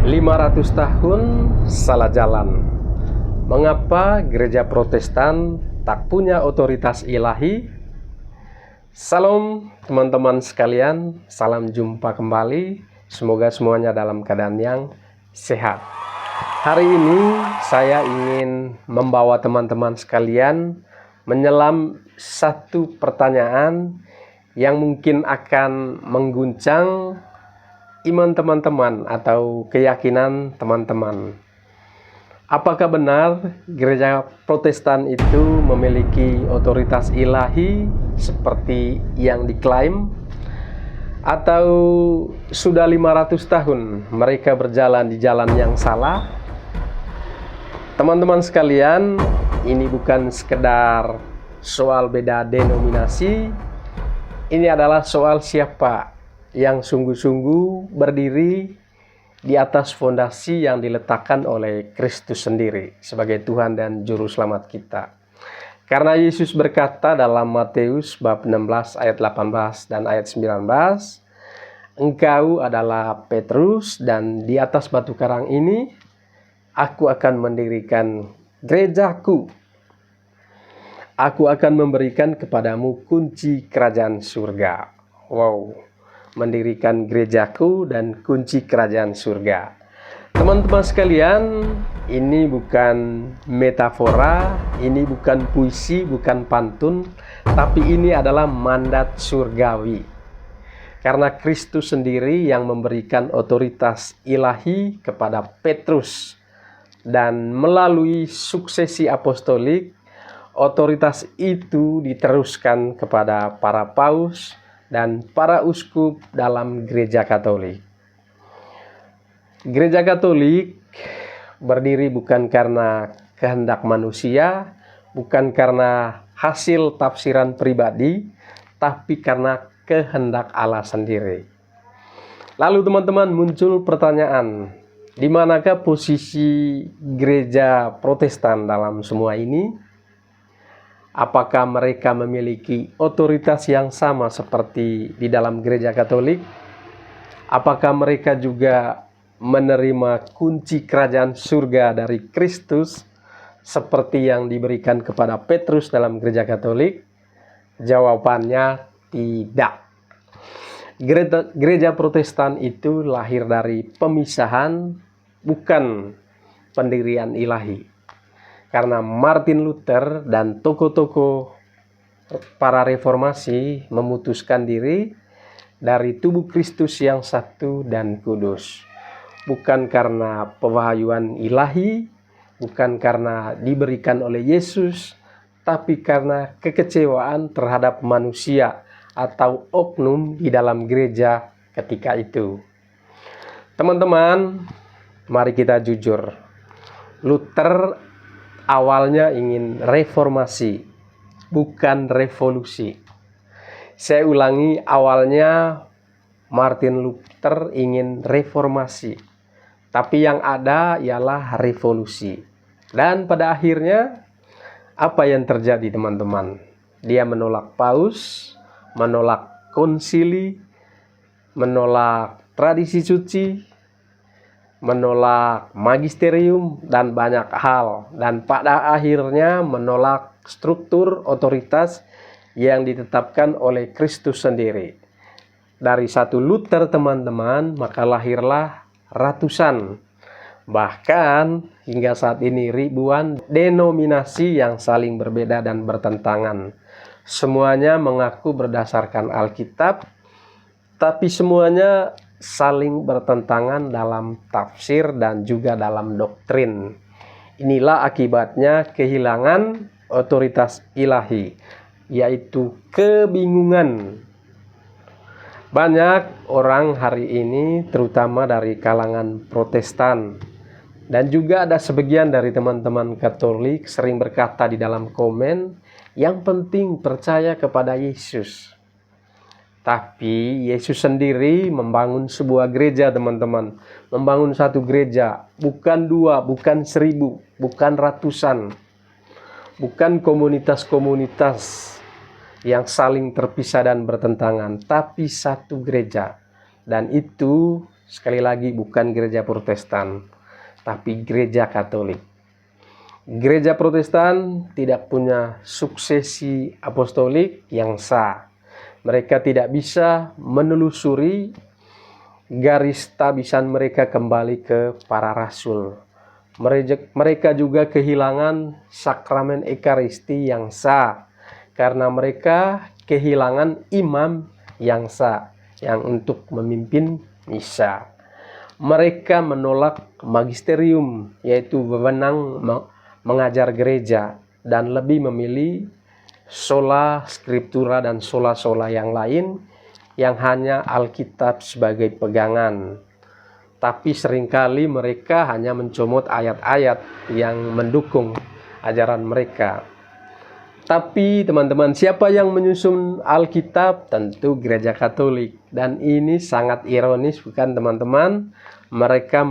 500 tahun salah jalan. Mengapa gereja Protestan tak punya otoritas ilahi? Salam teman-teman sekalian, salam jumpa kembali. Semoga semuanya dalam keadaan yang sehat. Hari ini saya ingin membawa teman-teman sekalian menyelam satu pertanyaan yang mungkin akan mengguncang iman teman-teman atau keyakinan teman-teman. Apakah benar gereja Protestan itu memiliki otoritas ilahi seperti yang diklaim? Atau sudah 500 tahun mereka berjalan di jalan yang salah? Teman-teman sekalian, ini bukan sekedar soal beda denominasi. Ini adalah soal siapa yang sungguh-sungguh berdiri di atas fondasi yang diletakkan oleh Kristus sendiri sebagai Tuhan dan Juru Selamat kita. Karena Yesus berkata dalam Matius bab 16 ayat 18 dan ayat 19, "Engkau adalah Petrus, dan di atas batu karang ini aku akan mendirikan gerejaku. Aku akan memberikan kepadamu kunci kerajaan surga." Wow, mendirikan gerejaku dan kunci kerajaan surga. Teman-teman sekalian, ini bukan metafora, ini bukan puisi, bukan pantun, tapi ini adalah mandat surgawi. Karena Kristus sendiri yang memberikan otoritas ilahi kepada Petrus, dan melalui suksesi apostolik, otoritas itu diteruskan kepada para paus dan para uskup dalam gereja Katolik. Gereja Katolik berdiri bukan karena kehendak manusia, bukan karena hasil tafsiran pribadi, tapi karena kehendak Allah sendiri. Lalu teman-teman, muncul pertanyaan, di manakah posisi gereja Protestan dalam semua ini? Apakah mereka memiliki otoritas yang sama seperti di dalam gereja Katolik? Apakah mereka juga menerima kunci kerajaan surga dari Kristus seperti yang diberikan kepada Petrus dalam gereja Katolik? Jawabannya tidak. Gereja Protestan itu lahir dari pemisahan, bukan pendirian ilahi. Karena Martin Luther dan tokoh-tokoh para reformasi memutuskan diri dari tubuh Kristus yang satu dan kudus. Bukan karena pewahyuan ilahi, bukan karena diberikan oleh Yesus, tapi karena kekecewaan terhadap manusia atau oknum di dalam gereja ketika itu. Teman-teman, mari kita jujur. Luther awalnya ingin reformasi, bukan revolusi. Saya ulangi, awalnya Martin Luther ingin reformasi, tapi yang ada ialah revolusi. Dan pada akhirnya, apa yang terjadi teman-teman? Dia menolak paus, menolak konsili, menolak tradisi suci, menolak magisterium dan banyak hal, dan pada akhirnya menolak struktur otoritas yang ditetapkan oleh Kristus sendiri. Dari satu Luther teman-teman, maka lahirlah ratusan, bahkan hingga saat ini ribuan denominasi yang saling berbeda dan bertentangan. Semuanya mengaku berdasarkan Alkitab, tapi semuanya saling bertentangan dalam tafsir dan juga dalam doktrin. Inilah akibatnya kehilangan otoritas ilahi, yaitu kebingungan. Banyak orang hari ini, terutama dari kalangan Protestan, dan juga ada sebagian dari teman-teman Katolik sering berkata di dalam komen, yang penting percaya kepada Yesus. Tapi Yesus sendiri membangun sebuah gereja, teman-teman. Membangun satu gereja, bukan 2, bukan 1000, bukan ratusan. Bukan komunitas-komunitas yang saling terpisah dan bertentangan, tapi satu gereja. Dan itu Sekali lagi, bukan gereja Protestan, tapi gereja Katolik. Gereja Protestan tidak punya suksesi apostolik yang sah. Mereka tidak bisa menelusuri garis tabisan mereka kembali ke para rasul. Mereka juga kehilangan sakramen Ekaristi yang sah, karena mereka kehilangan imam yang sah yang untuk memimpin misa. Mereka menolak magisterium, yaitu wewenang mengajar gereja, dan lebih memilih sola scriptura dan sola-sola yang lain yang hanya Alkitab sebagai pegangan. Tapi seringkali mereka hanya mencomot ayat-ayat yang mendukung ajaran mereka. Tapi teman-teman, siapa yang menyusun Alkitab? Tentu gereja Katolik. Dan ini sangat ironis, bukan teman-teman? Mereka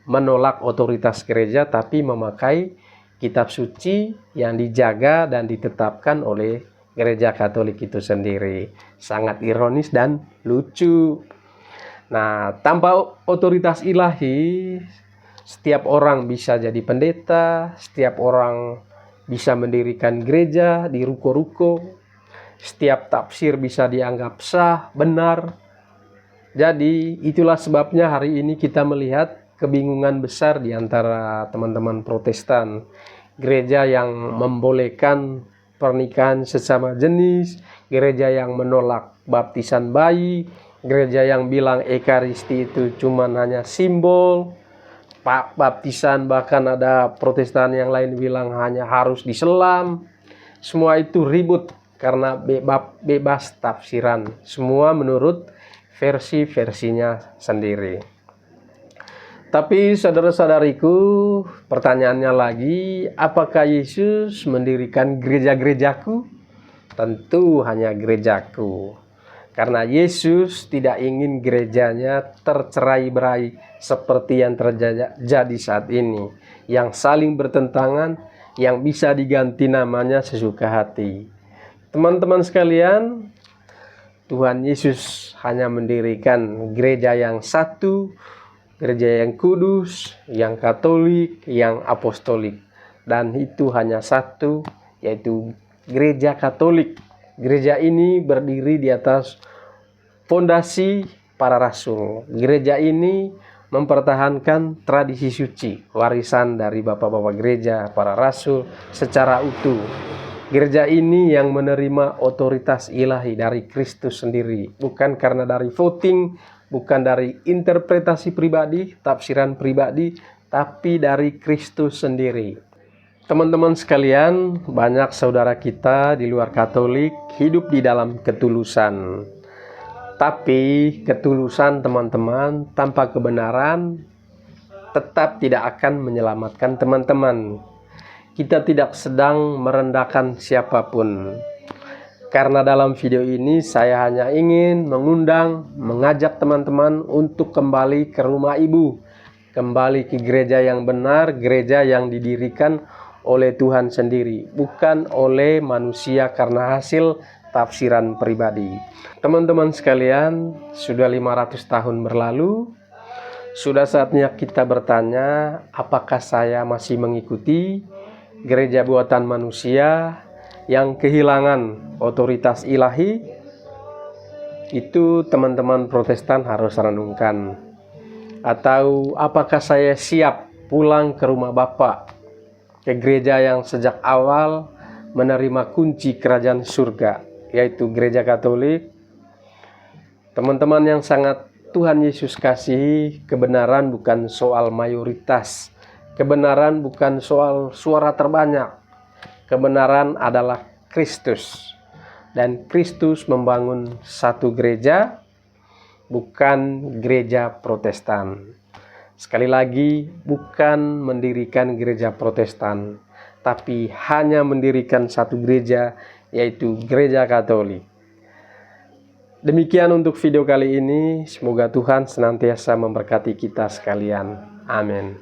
menolak otoritas gereja tapi memakai kitab suci yang dijaga dan ditetapkan oleh gereja Katolik itu sendiri. Sangat ironis dan lucu. Nah, tanpa otoritas ilahi, setiap orang bisa jadi pendeta, setiap orang bisa mendirikan gereja di ruko-ruko, setiap tafsir bisa dianggap sah, benar. Jadi itulah sebabnya hari ini kita melihat kebingungan besar di antara teman-teman Protestan. Gereja yang membolehkan pernikahan sesama jenis, gereja yang menolak baptisan bayi, gereja yang bilang Ekaristi itu cuma hanya simbol, baptisan, bahkan ada Protestan yang lain bilang hanya harus diselam. Semua itu ribut karena bebas tafsiran, semua menurut versi-versinya sendiri. Tapi saudara-saudariku, pertanyaannya lagi, apakah Yesus mendirikan gereja-gerejaku? Tentu hanya gerejaku. Karena Yesus tidak ingin gerejanya tercerai-berai seperti yang terjadi saat ini, yang saling bertentangan, yang bisa diganti namanya sesuka hati. Teman-teman sekalian, Tuhan Yesus hanya mendirikan gereja yang satu, gereja yang kudus, yang Katolik, yang apostolik. Dan itu hanya satu, yaitu gereja Katolik. Gereja ini berdiri di atas fondasi para rasul. Gereja ini mempertahankan tradisi suci, warisan dari bapak-bapak gereja, para rasul secara utuh. Gereja ini yang menerima otoritas ilahi dari Kristus sendiri, bukan karena dari voting, bukan dari interpretasi pribadi, tafsiran pribadi, tapi dari Kristus sendiri. Teman-teman sekalian, banyak saudara kita di luar Katolik hidup di dalam ketulusan. Tapi ketulusan teman-teman tanpa kebenaran tetap tidak akan menyelamatkan teman-teman. Kita tidak sedang merendahkan siapapun. Karena dalam video ini saya hanya ingin mengajak teman-teman untuk kembali ke rumah ibu. Kembali ke gereja yang benar, gereja yang didirikan oleh Tuhan sendiri, bukan oleh manusia karena hasil tafsiran pribadi. Teman-teman sekalian, sudah 500 tahun berlalu, sudah saatnya kita bertanya, apakah saya masih mengikuti gereja buatan manusia yang kehilangan otoritas ilahi? Itu teman-teman Protestan harus renungkan. Atau apakah saya siap pulang ke rumah Bapa, ke gereja yang sejak awal menerima kunci kerajaan surga, yaitu gereja Katolik. Teman-teman yang sangat Tuhan Yesus kasihi, kebenaran bukan soal mayoritas, kebenaran bukan soal suara terbanyak, kebenaran adalah Kristus. Dan Kristus membangun satu gereja, bukan gereja Protestan. Sekali lagi, bukan mendirikan gereja Protestan, tapi hanya mendirikan satu gereja, yaitu gereja Katolik. Demikian untuk video kali ini. Semoga Tuhan senantiasa memberkati kita sekalian. Amin.